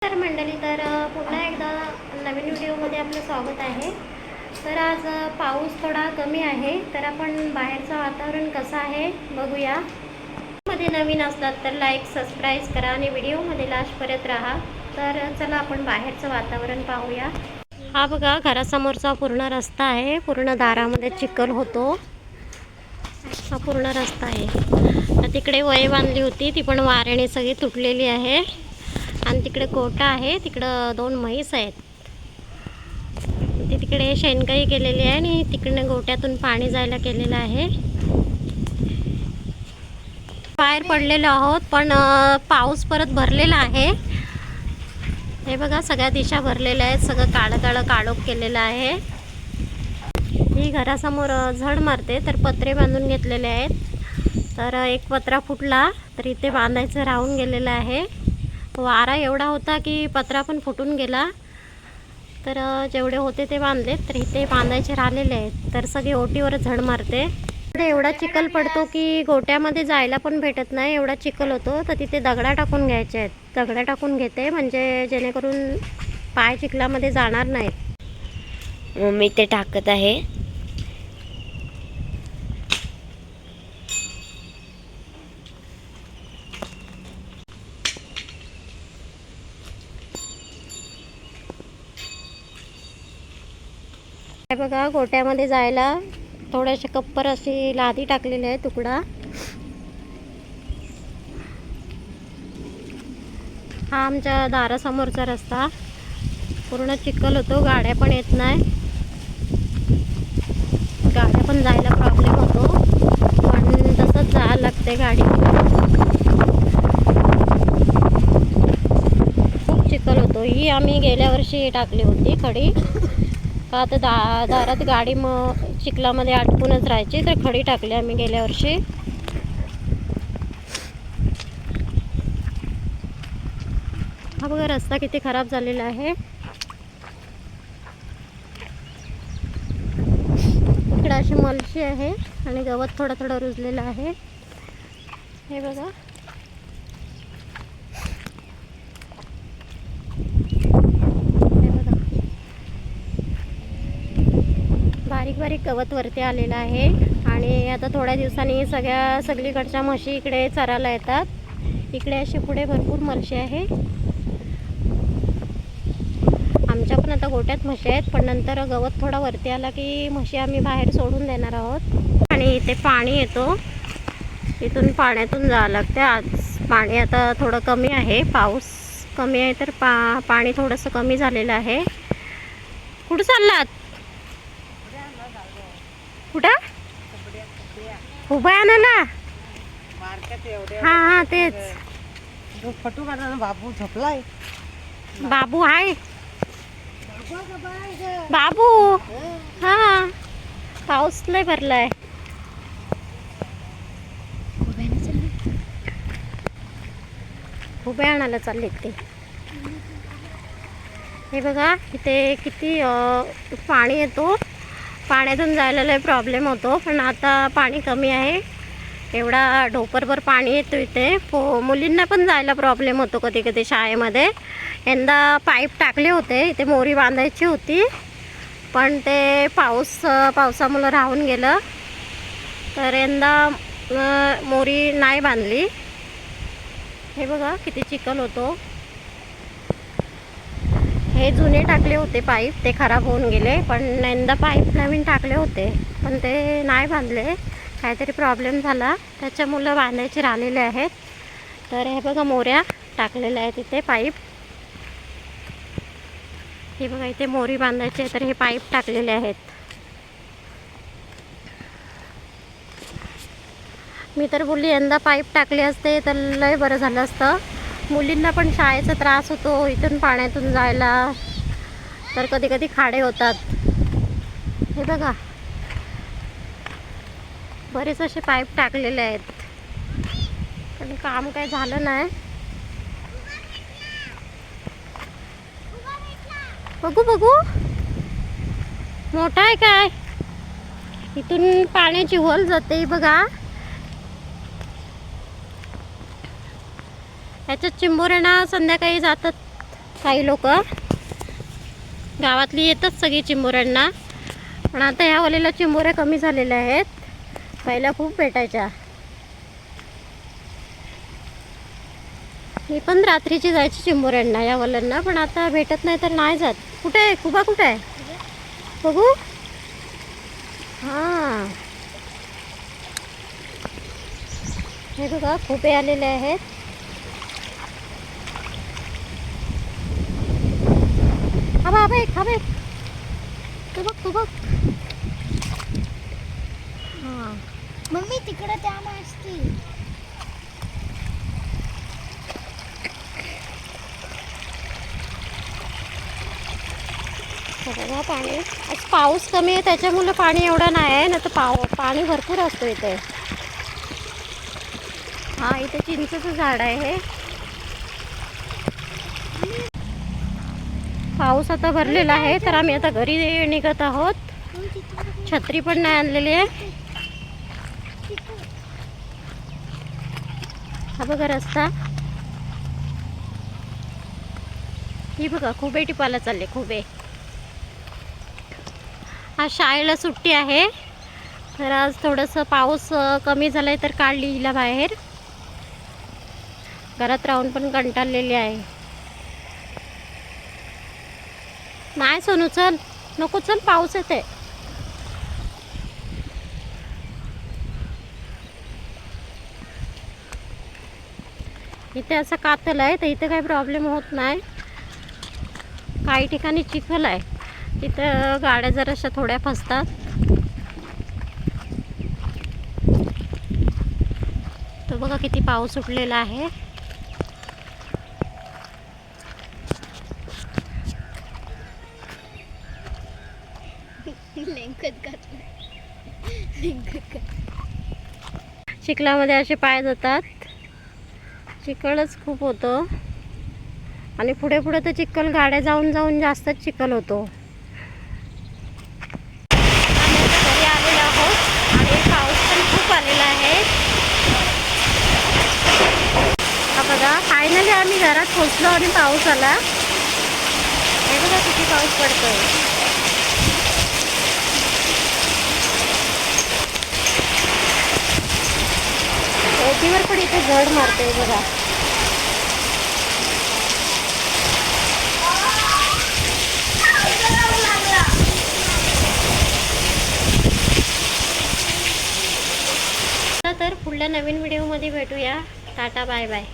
तर मंडळी, पुन्हा एकदा नवीन व्हिडिओमध्ये आपलं स्वागत आहे. तर आज पाऊस थोडा कमी आहे, तर आपण बाहेरचं वातावरण कसं आहे बघूया. मध्ये नवीन असतात तर लाईक सबस्क्राईब करा आणि व्हिडिओमध्ये लास्टपर्यंत राहा. तर चला आपण बाहेरचं वातावरण पाहूया. हा बघा, घरासमोरचा पूर्ण रस्ता आहे. पूर्ण दारामध्ये चिखल होतो. हा पूर्ण रस्ता आहे. तिकडे वय बांधली होती, ती पण वाऱ्याने सगळी तुटलेली आहे. आणि तिकडे गोठा आहे, तिकडं 2 म्हैस आहेत. तिकडे शेणकाई केलेली आहे आणि तिकडे गोठ्यातून पाणी जायला केलेलं आहे. बाहेर पडलेलो आहोत, पण पाऊस परत भरलेला आहे. हे बघा, सगळ्या दिशा भरलेल्या आहेत. सगळं काळं काळं काळोख केलेलं आहे. ही घरासमोर झड मारते, तर पत्रे बांधून घेतलेले आहेत. तर एक पत्रा फुटला, तर इथे बांधायचं राहून गेलेलं आहे. वारा एवढा होता की पत्रा पण फुटून गेला. तर जेवढे होते ते बांधले, तर इथे बांधायचे राहिलेले आहेत. तर सगळे ओटीवर झड मारते. एवढा चिखल पडतो की गोट्यामध्ये जायला पण भेटत नाही, एवढा चिखल होतो. तर तिथे दगडा टाकून घ्यायचे आहेत. दगडा टाकून घेते, म्हणजे जेणेकरून पाय चिखलामध्ये जाणार नाहीत. मम्मी ते टाकत आहे. हे बघा, गोट्यामध्ये जायला थोडेसे कप्पर अशी लादी टाकलेली आहे, तुकडा. हा आमच्या दारासमोरचा रस्ता. पूर्ण चिखल होतो, गाड्या पण येत नाही. गाड्या पण जायला प्रॉब्लेम होतो, पण तसंच जायला लागते गाडी. खूप चिखल होतो. ही आम्ही गेल्या वर्षी टाकली होती खडी. का तर दारात गाडी चिखलामध्ये अटकूनच राहायची, तर खडी टाकली आम्ही गेल्या वर्षी. हा बघा, रस्ता किती खराब झालेला आहे. इकडे अशी मलशी आहे आणि गवत थोडं थोडं रुजलेलं आहे. हे बघा, बारीक बारीक गवत वरती आलेलं आहे. आणि आता थोड्या दिवसांनी सगळीकडच्या म्हशी इकडे चरायला येतात. इकडे अशी पुढे भरपूर म्हशी आहे. आमच्या पण आता गोट्यात म्हशी आहेत, पण नंतर गवत थोडा वरती आला की म्हशी आम्ही बाहेर सोडून देणार आहोत. आणि इथे पाणी येतो, इथून पाण्यातून जावं लागते. आज पाणी आता थोडं कमी आहे, पाऊस कमी आहे, तर पाणी थोडंसं कमी झालेलं आहे. कुठं चाललात? कुठं? उभा आणायला? हां हां, तेच. फटू काढा. बाबू झोपलाय. बाबू आहे. बाबू, हां, पाऊस लय भरलाय. उभे आणायला चालले ते. हे बघा, इथे किती पाणी येतो. पाण्यातून जायला लय प्रॉब्लेम होतो, पण आता पाणी कमी आहे. एवढा ढोपरभर पाणी येतो इथे. मुलींना पण जायला प्रॉब्लेम होतो कधी कधी शाळेमध्ये. यंदा पाईप टाकले होते, इथे मोरी बांधायची होती, पण ते पावसामुळे राहून गेलं. तर यंदा मोरी नाही बांधली. हे बघा, किती चिखल होतो. हे जुने टाकले होते पाईप, ते खराब होऊन गेले. पण यंदा पाईप नवीन टाकले होते, पण ते नाही बांधले. काहीतरी प्रॉब्लेम झाला, त्याच्यामुळे बांधायचे राहिलेले आहेत. तर हे बघा, मोऱ्या टाकलेल्या आहेत इथे, पाईप. हे बघा, इथे मोरी बांधायचे, तर हे पाईप टाकलेले आहेत. मी तर बोलली, यंदा पाईप टाकले असते तर लय बरं झालं असतं. मुलींना पण शाळेचा त्रास होतो इथून पाण्यातून जायला, तर कधी कधी खाडे होतात. हे बघा, बरेच असे पाईप टाकलेले आहेत, पण काम काय झालं नाही. बघू बघू, मोठा आहे काय? इथून पाण्याची होल जाते बघा. याच्यात चिंबोऱ्यांना संध्याकाळी जातात काही लोक गावातली येतात सगळी चिंबोऱ्यांना, पण आता ह्या वालेला चिंबोऱ्या कमी झालेल्या आहेत. पहिल्या खूप भेटायच्या. मी पण रात्रीची जायची चिंबोऱ्यांना या वाल्यांना, पण आता भेटत नाही तर नाही जात. कुठे आहे कुबा, कुठे आहे बघू? हां, हे बघा खुबे आलेले आहेत. हा बा एक, हा एक, तू बघ तू बघ. हां, मम्मी तिकडे त्या असतील. बघा पाणी, आज पाऊस कमी आहे त्याच्यामुळे पाणी एवढं नाही आहे, ना तर पाणी भरपूर असतो इथे. हा, इथे चिंचेचं झाड आहे हे. पाऊस आता भरलेला आहे, तर आम्ही आता घरी निघत आहोत. छत्री पण नाही आणलेली आहे. हा बघा रस्ता. ही बघा खुबे टिपायला चालले, खुबे. आज शाळेला सुट्टी आहे, तर आज थोडंसं पाऊस कमी झालाय तर काढली हिला बाहेर. घरात राहून पण कंटाळलेली आहे. नाही सोनू चल, नको चल, पाऊस येते. इथे असं कातल आहे, तर इथे काही प्रॉब्लेम होत नाही. काही ठिकाणी चिखल आहे, तिथं गाड्या जराशा थोड्या फसतात. तो बघा किती पाऊस सुटलेला आहे. चिखलामध्ये असे पाय जातात. चिखलच खूप होतो, आणि पुढे पुढे तर चिखल गाड्या जाऊन जाऊन जास्तच चिखल होतो. आम्ही आता घरी आलेलो आहोत आणि पाऊस पण खूप आलेला आहे. हा बघा, फायनली आम्ही घरात पोचलो आणि पाऊस आला. हे बघा किती पाऊस पडतोय. ओटीवर पण इथे जड मारते बघा. तर पुढल्या नवीन व्हिडिओमध्ये भेटूया. Tata bye bye.